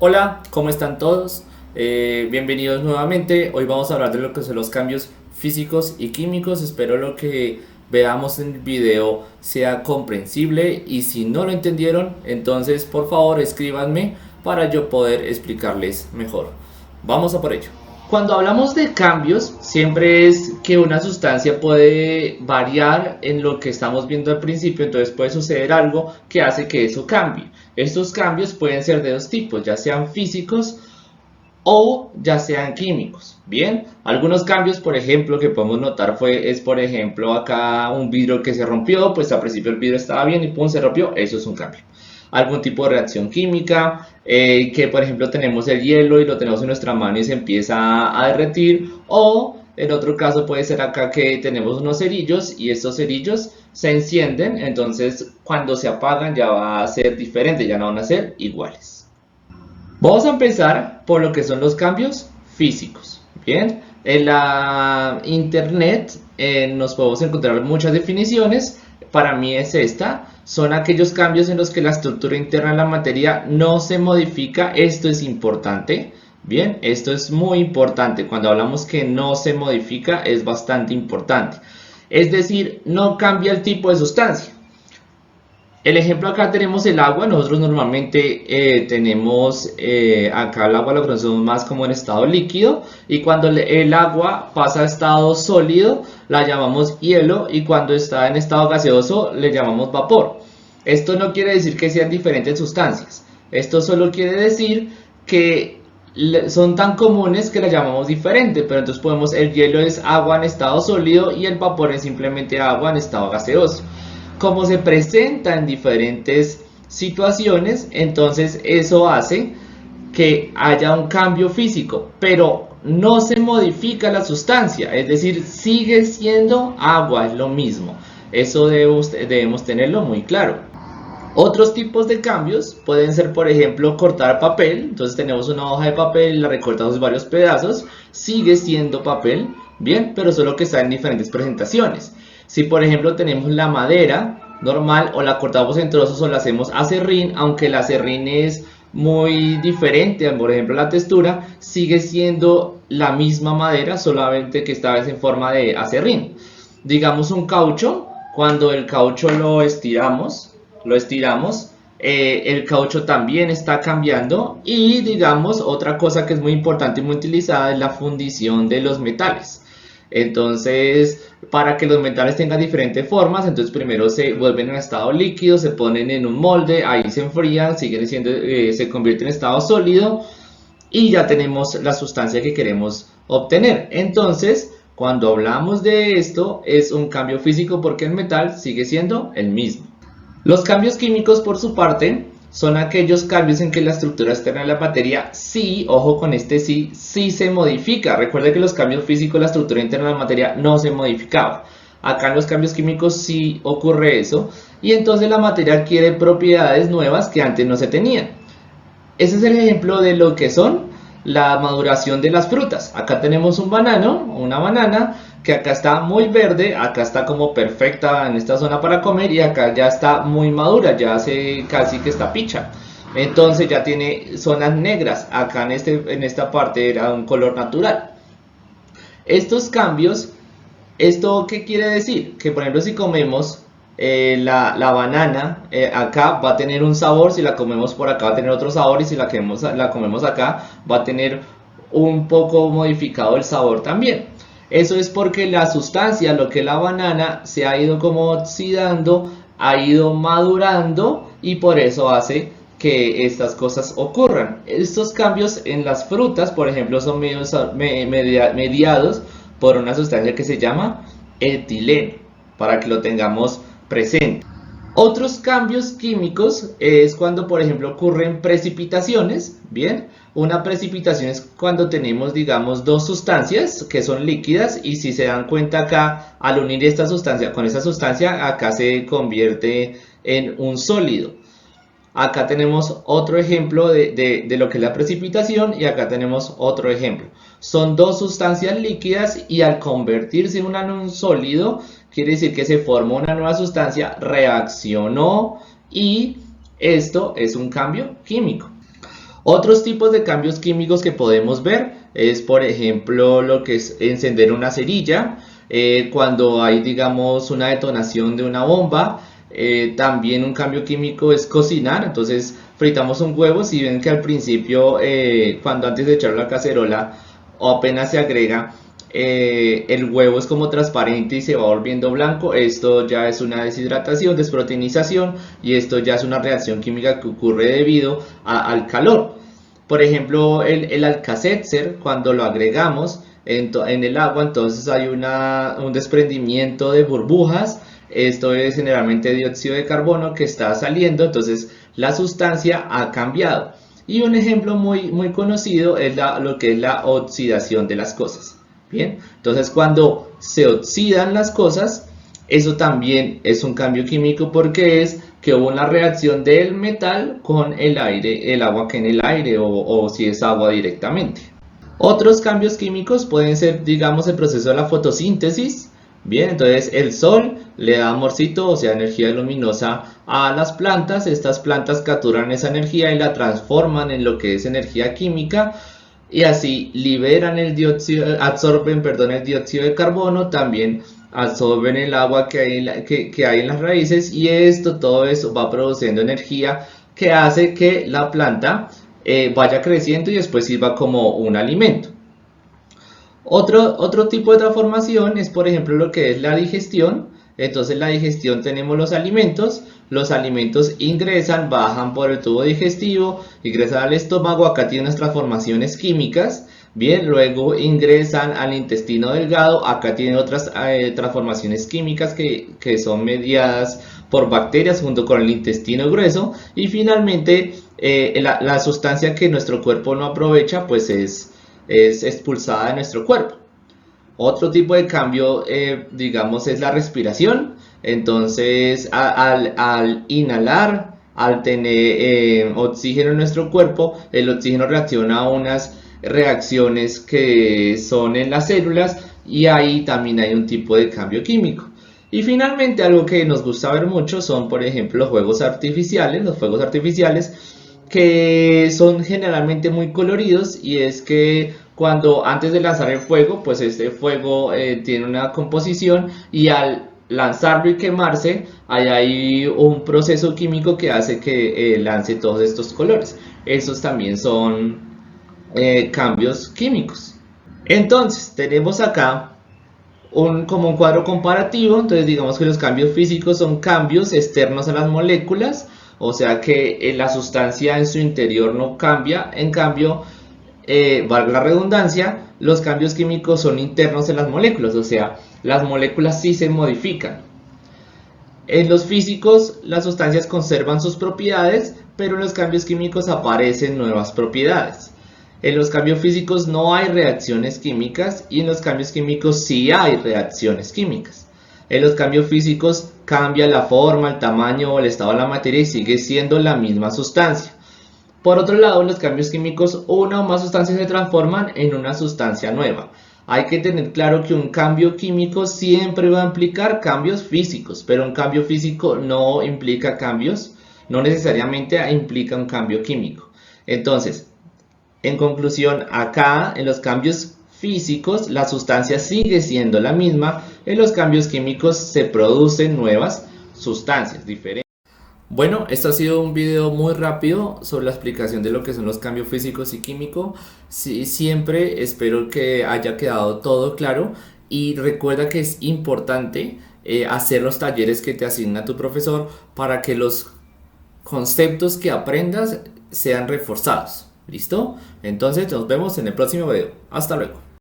Hola, ¿cómo están todos? Bienvenidos nuevamente. Hoy vamos a hablar de lo que son los cambios físicos y químicos. Espero lo que veamos en el video sea comprensible y si no lo entendieron, entonces por favor escríbanme para yo poder explicarles mejor. Vamos a por ello. Cuando hablamos de cambios, siempre es que una sustancia puede variar en lo que estamos viendo al principio, entonces puede suceder algo que hace que eso cambie. Estos cambios pueden ser de dos tipos, ya sean físicos o ya sean químicos. Bien, algunos cambios, por ejemplo, que podemos notar es por ejemplo, acá un vidrio que se rompió, pues al principio el vidrio estaba bien y pum, se rompió, eso es un cambio. Algún tipo de reacción química, que por ejemplo tenemos el hielo y lo tenemos en nuestra mano y se empieza a derretir, o en otro caso puede ser acá que tenemos unos cerillos y estos cerillos se encienden, entonces cuando se apagan ya va a ser diferente, ya no van a ser iguales. Vamos a empezar por lo que son los cambios físicos. Bien, en la internet nos podemos encontrar muchas definiciones. Para mí es esta. Son aquellos cambios en los que la estructura interna de la materia no se modifica. Esto es importante. Bien, esto es muy importante. Cuando hablamos que no se modifica es bastante importante. Es decir, no cambia el tipo de sustancia. El ejemplo acá tenemos el agua. Nosotros normalmente tenemos acá el agua lo conocemos más como en estado líquido, y cuando el agua pasa a estado sólido la llamamos hielo, y cuando está en estado gaseoso le llamamos vapor. Esto no quiere decir que sean diferentes sustancias, esto solo quiere decir que son tan comunes que la llamamos diferente, pero entonces el hielo es agua en estado sólido y el vapor es simplemente agua en estado gaseoso. Como se presenta en diferentes situaciones, entonces eso hace que haya un cambio físico, pero no se modifica la sustancia, es decir, sigue siendo agua, es lo mismo. Eso debemos tenerlo muy claro. Otros tipos de cambios pueden ser, por ejemplo, cortar papel. Entonces tenemos una hoja de papel, la recortamos en varios pedazos, sigue siendo papel, bien, pero solo que está en diferentes presentaciones. Si por ejemplo tenemos la madera normal o la cortamos en trozos o la hacemos acerrín, aunque el acerrín es muy diferente, por ejemplo la textura, sigue siendo la misma madera, solamente que esta vez en forma de acerrín. Digamos un caucho, cuando el caucho lo estiramos, el caucho también está cambiando. Y digamos otra cosa que es muy importante y muy utilizada es la fundición de los metales. Entonces, para que los metales tengan diferentes formas, entonces primero se vuelven en estado líquido, se ponen en un molde, ahí se enfrían, se convierten en estado sólido y ya tenemos la sustancia que queremos obtener. Entonces, cuando hablamos de esto, es un cambio físico porque el metal sigue siendo el mismo. Los cambios químicos, por su parte, son aquellos cambios en que la estructura externa de la materia sí, ojo con este sí, sí se modifica. Recuerda que los cambios físicos, la estructura interna de la materia no se modificaba. Acá en los cambios químicos sí ocurre eso, y entonces la materia adquiere propiedades nuevas que antes no se tenían. Ese es el ejemplo de lo que son la maduración de las frutas. Acá tenemos un banano, una banana, que acá está muy verde, acá está como perfecta en esta zona para comer, y acá ya está muy madura, ya hace casi que está picha. Entonces ya tiene zonas negras, acá en esta parte era un color natural. Estos cambios, ¿esto qué quiere decir? Que por ejemplo si comemos la banana, acá va a tener un sabor, si la comemos por acá va a tener otro sabor, y si la comemos acá va a tener un poco modificado el sabor también. Eso es porque la sustancia, lo que es la banana, se ha ido como oxidando, ha ido madurando, y por eso hace que estas cosas ocurran. Estos cambios en las frutas, por ejemplo, son mediados por una sustancia que se llama etileno, para que lo tengamos presente. Otros cambios químicos es cuando, por ejemplo, ocurren precipitaciones. Bien, una precipitación es cuando tenemos, digamos, dos sustancias que son líquidas, y si se dan cuenta acá, al unir esta sustancia con esta sustancia, acá se convierte en un sólido. Acá tenemos otro ejemplo de lo que es la precipitación, y acá tenemos otro ejemplo. Son dos sustancias líquidas y al convertirse una en un sólido, quiere decir que se formó una nueva sustancia, reaccionó, y esto es un cambio químico. Otros tipos de cambios químicos que podemos ver es, por ejemplo, lo que es encender una cerilla, cuando hay, digamos, una detonación de una bomba. También un cambio químico es cocinar, entonces fritamos un huevo. Si ven que al principio, cuando antes de echarlo a la cacerola o apenas se agrega, el huevo es como transparente y se va volviendo blanco, esto ya es una deshidratación, desproteinización, y esto ya es una reacción química que ocurre debido al calor. Por ejemplo, el Alka-Seltzer, cuando lo agregamos en el agua, entonces hay un desprendimiento de burbujas. Esto es generalmente dióxido de carbono que está saliendo, entonces la sustancia ha cambiado. Y un ejemplo muy conocido es lo que es la oxidación de las cosas. Bien, entonces cuando se oxidan las cosas, eso también es un cambio químico, porque es que hubo una reacción del metal con el aire, el agua que en el aire, o si es agua directamente. Otros cambios químicos pueden ser, digamos, el proceso de la fotosíntesis. Bien, entonces el sol le da amorcito, o sea, energía luminosa a las plantas. Estas plantas capturan esa energía y la transforman en lo que es energía química, y así liberan el dióxido, absorben, perdón, el dióxido de carbono, también absorben el agua que hay en las raíces, y todo eso va produciendo energía que hace que la planta vaya creciendo y después sirva como un alimento. Otro tipo de transformación es, por ejemplo, lo que es la digestión. Entonces, la digestión, tenemos los alimentos ingresan, bajan por el tubo digestivo, ingresan al estómago, acá tienen unas transformaciones químicas. Bien, luego ingresan al intestino delgado, acá tienen otras transformaciones químicas que son mediadas por bacterias junto con el intestino grueso, y finalmente la sustancia que nuestro cuerpo no aprovecha pues es expulsada de nuestro cuerpo. Otro tipo de cambio, digamos, es la respiración. Entonces, al inhalar, al tener oxígeno en nuestro cuerpo, el oxígeno reacciona a unas reacciones que son en las células, y ahí también hay un tipo de cambio químico. Y finalmente, algo que nos gusta ver mucho son, por ejemplo, los fuegos artificiales. Los fuegos artificiales que son generalmente muy coloridos, y es que cuando antes de lanzar el fuego, pues este fuego tiene una composición, y al lanzarlo y quemarse, hay un proceso químico que hace que lance todos estos colores. Estos también son cambios químicos. Entonces, tenemos acá como un cuadro comparativo. Entonces, digamos que los cambios físicos son cambios externos a las moléculas, o sea que la sustancia en su interior no cambia. En cambio, valga la redundancia, los cambios químicos son internos en las moléculas, o sea, las moléculas sí se modifican. En los físicos, las sustancias conservan sus propiedades, pero en los cambios químicos aparecen nuevas propiedades. En los cambios físicos no hay reacciones químicas, y en los cambios químicos sí hay reacciones químicas. En los cambios físicos cambia la forma, el tamaño o el estado de la materia y sigue siendo la misma sustancia. Por otro lado, en los cambios químicos, una o más sustancias se transforman en una sustancia nueva. Hay que tener claro que un cambio químico siempre va a implicar cambios físicos, pero un cambio físico no implica cambios, no necesariamente implica un cambio químico. Entonces, en conclusión, acá en los cambios físicos la sustancia sigue siendo la misma, en los cambios químicos se producen nuevas sustancias diferentes. Bueno, esto ha sido un video muy rápido sobre la explicación de lo que son los cambios físicos y químicos. Sí, siempre espero que haya quedado todo claro, y recuerda que es importante hacer los talleres que te asigna tu profesor para que los conceptos que aprendas sean reforzados. ¿Listo? Entonces nos vemos en el próximo video. Hasta luego.